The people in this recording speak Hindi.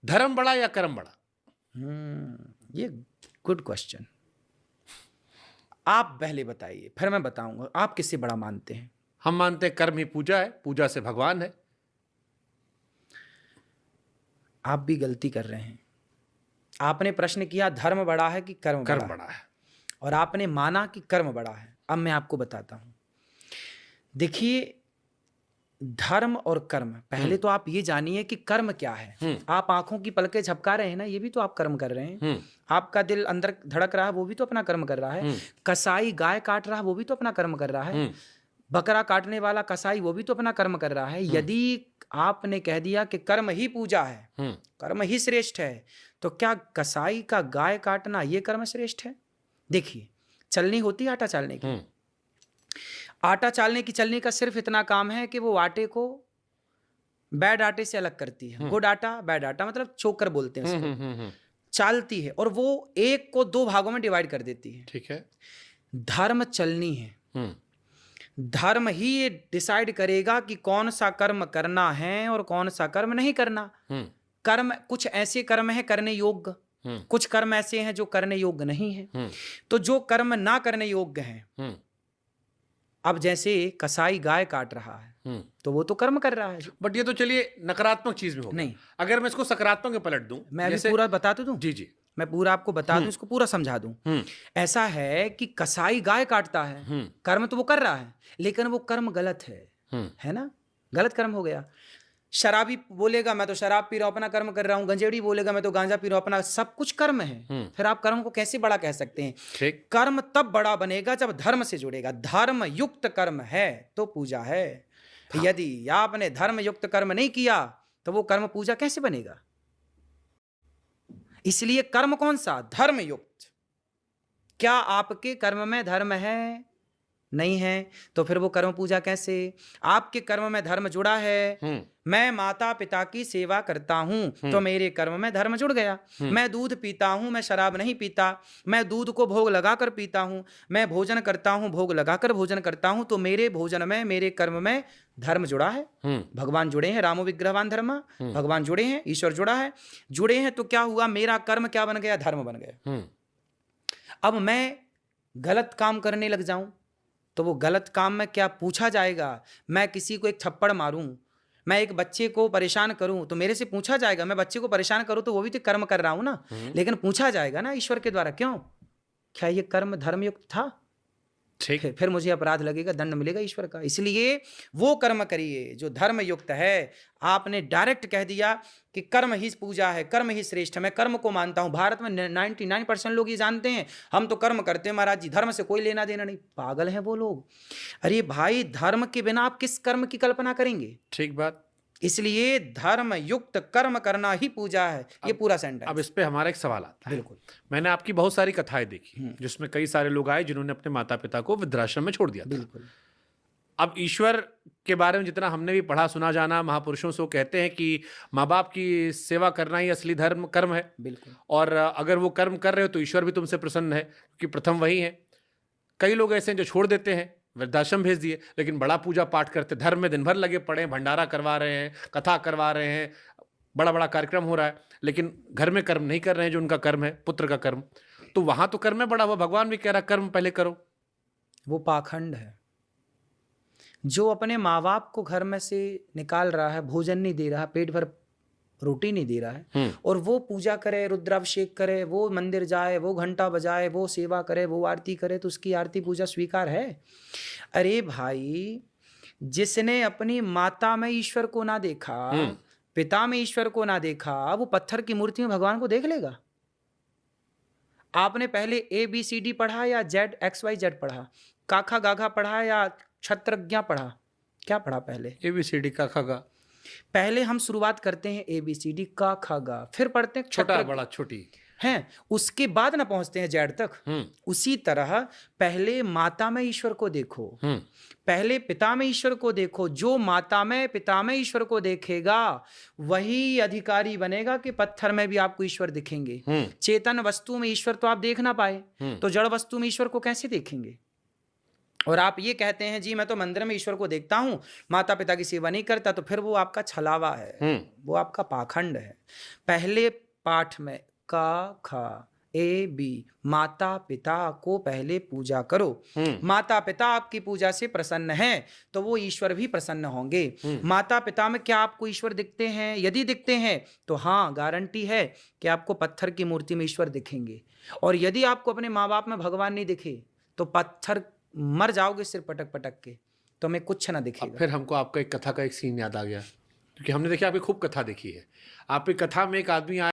धर्म बड़ा या कर्म बड़ा? ये गुड क्वेश्चन। आप पहले बताइए, फिर मैं बताऊंगा। आप किससे बड़ा मानते हैं? हम मानते हैं कर्म ही पूजा है, पूजा से भगवान है। आप भी गलती कर रहे हैं। आपने प्रश्न किया धर्म बड़ा है कि कर्म कर्म बड़ा बड़ा है, और आपने माना कि कर्म बड़ा है। अब मैं आपको बताता हूं। देखिए, धर्म और कर्म, पहले तो आप ये जानिए कि कर्म क्या है। आप आंखों की पलकें झपका रहे हैं ना, ये भी तो आप कर्म कर रहे हैं। आपका दिल अंदर धड़क रहा है, वो भी तो अपना कर्म कर रहा है। कसाई गाय काट रहा है, वो भी तो अपना कर्म कर रहा है। बकरा काटने वाला कसाई, वो भी तो अपना कर्म कर रहा है। यदि आपने कह दिया कि कर्म ही पूजा है, कर्म ही श्रेष्ठ है, तो क्या कसाई का गाय काटना ये कर्म श्रेष्ठ है? देखिए, चलनी होती है आटा चालने की। आटा चालने की चलनी का सिर्फ इतना काम है कि वो आटे को बैड आटे से अलग करती है। गुड आटा, बैड आटा, मतलब चोकर बोलते हैं उसको। चालती है और वो एक को दो भागों में डिवाइड कर देती है। ठीक है। धर्म चलनी है। धर्म ही ये डिसाइड करेगा कि कौन सा कर्म करना है और कौन सा कर्म नहीं करना। कर्म, कुछ ऐसे कर्म है करने योग्य, कुछ कर्म ऐसे हैं जो करने योग्य नहीं है। तो जो कर्म ना करने योग्य हैं, अब जैसे कसाई गाय काट रहा है तो वो तो कर्म कर रहा है। बट ये तो चलिए नकारात्मक चीज में हो गया। नहीं, अगर मैं इसको सकारात्मक में पलट दूं, मैं अभी पूरा बता तो दूं। जी जी, मैं पूरा आपको बता दूं, इसको पूरा समझा दूं। ऐसा है कि कसाई गाय काटता है, कर्म तो वो कर रहा है, लेकिन वो कर्म गलत है ना, गलत कर्म हो गया। शराबी बोलेगा मैं तो शराब पी रहा हूं, अपना कर्म कर रहा हूं। गंजेड़ी बोलेगा मैं तो गांजा पी रहा हूं, अपना, सब कुछ कर्म है। फिर आप कर्म को कैसे बड़ा कह सकते हैं? कर्म तब बड़ा बनेगा जब धर्म से जुड़ेगा। धर्म युक्त कर्म है तो पूजा है। यदि आपने धर्म युक्त कर्म नहीं किया तो वो कर्म पूजा कैसे बनेगा? इसलिए कर्म कौन सा? धर्म युक्त। क्या आपके कर्म में धर्म है? नहीं है, तो फिर वो कर्म पूजा कैसे? आपके कर्म में धर्म जुड़ा है। मैं माता पिता की सेवा करता हूं तो मेरे कर्म में धर्म जुड़ गया। मैं दूध पीता हूं, मैं शराब नहीं पीता। मैं दूध को भोग लगाकर पीता हूं। मैं भोजन करता हूं, भोग लगाकर भोजन करता हूं, तो मेरे भोजन में, मेरे कर्म में धर्म जुड़ा है। भगवान जुड़े हैं, रामो विग्रहवान धर्मा, भगवान जुड़े हैं, ईश्वर जुड़ा है। जुड़े हैं तो क्या हुआ? मेरा कर्म क्या बन गया? धर्म बन गया। अब मैं गलत काम करने लग जाऊं तो वो गलत काम में क्या पूछा जाएगा? मैं किसी को एक थप्पड़ मारूं, मैं एक बच्चे को परेशान करूं तो मेरे से पूछा जाएगा। मैं बच्चे को परेशान करूं तो वो भी तो कर्म कर रहा हूं ना, लेकिन पूछा जाएगा ना ईश्वर के द्वारा, क्यों? क्या ये कर्म धर्मयुक्त था? फिर मुझे अपराध लगेगा, दंड मिलेगा ईश्वर का। इसलिए वो कर्म करिए जो धर्म युक्त है। आपने डायरेक्ट कह दिया कि कर्म ही पूजा है, कर्म ही श्रेष्ठ है। मैं कर्म को मानता हूं। भारत में 99% लोग ये जानते हैं हम तो कर्म करते हैं महाराज जी, धर्म से कोई लेना देना नहीं। पागल हैं वो लोग। अरे भाई, धर्म के बिना आप किस कर्म की कल्पना करेंगे? ठीक बात। इसलिए धर्म युक्त कर्म करना ही पूजा है। ये पूरा सेंटेंस। अब इस पे हमारा एक सवाल आता है। बिल्कुल। मैंने आपकी बहुत सारी कथाएं देखी जिसमें कई सारे लोग आए जिन्होंने अपने माता पिता को वृद्धाश्रम में छोड़ दिया था। बिल्कुल। अब ईश्वर के बारे में जितना हमने भी पढ़ा सुना जाना, महापुरुषों से कहते हैं कि माँ बाप की सेवा करना ही असली धर्म कर्म है। बिल्कुल। और अगर वो कर्म कर रहे हो तो ईश्वर भी तुमसे प्रसन्न है, क्योंकि प्रथम वही है। कई लोग ऐसे हैं जो छोड़ देते हैं, वृद्धाश्रम भेज दिए, लेकिन बड़ा पूजा पाठ करते, धर्म में दिन भर लगे पड़े, भंडारा करवा रहे हैं, कथा करवा रहे हैं, बड़ा बड़ा कार्यक्रम हो रहा है, लेकिन घर में कर्म नहीं कर रहे हैं जो उनका कर्म है, पुत्र का कर्म। तो वहां तो कर्म में बड़ा हुआ। भगवान भी कह रहा कर्म पहले करो। वो पाखंड है। जो अपने माँ बाप को घर में से निकाल रहा है, भोजन नहीं दे रहा, पेट भर रोटी नहीं दे रहा है, और वो पूजा करे, रुद्राभिषेक करे, वो मंदिर जाए, वो घंटा बजाए, वो सेवा करे, वो आरती करे, तो उसकी आरती पूजा स्वीकार है? अरे भाई, जिसने अपनी माता में ईश्वर को ना देखा, पिता में ईश्वर को ना देखा, वो पत्थर की मूर्ति में भगवान को देख लेगा? आपने पहले ABCD पढ़ा या ZXYZ पढ़ा? काखा गाघा पढ़ा या क्षत्रज्ञा पढ़ा? क्या पढ़ा पहले? ABCD का खगा। पहले हम शुरुआत करते हैं ABCD का खगा, फिर पढ़ते हैं छोटा बड़ा छोटी हैं, उसके बाद ना पहुंचते हैं जेड तक। उसी तरह पहले माता में ईश्वर को देखो, पहले पिता में ईश्वर को देखो। जो माता में पिता में ईश्वर को देखेगा वही अधिकारी बनेगा कि पत्थर में भी आपको ईश्वर दिखेंगे। चेतन वस्तु में ईश्वर तो आप देख ना पाए, तो जड़ वस्तु में ईश्वर को कैसे देखेंगे? और आप ये कहते हैं जी मैं तो मंदिर में ईश्वर को देखता हूँ, माता पिता की सेवा नहीं करता, तो फिर वो आपका छलावा है, वो आपका पाखंड है। पहले पाठ में क ख ए बी, माता पिता को पहले पूजा करो। माता पिता आपकी पूजा से प्रसन्न हैं तो वो ईश्वर भी प्रसन्न होंगे। माता पिता में क्या आपको ईश्वर दिखते हैं? यदि दिखते हैं तो हाँ, गारंटी है कि आपको पत्थर की मूर्ति में ईश्वर दिखेंगे। और यदि आपको अपने माँ बाप में भगवान नहीं दिखे तो पत्थर मर जाओगे सिर पटक पटक के, तो हमें कुछ ना दिखेगा। फिर हमको आपका एक कथा का एक सीन याद आ गया, क्योंकि हमने देखिए आपकी खूब कथा देखी है। आपकी कथा में एक आदमी आया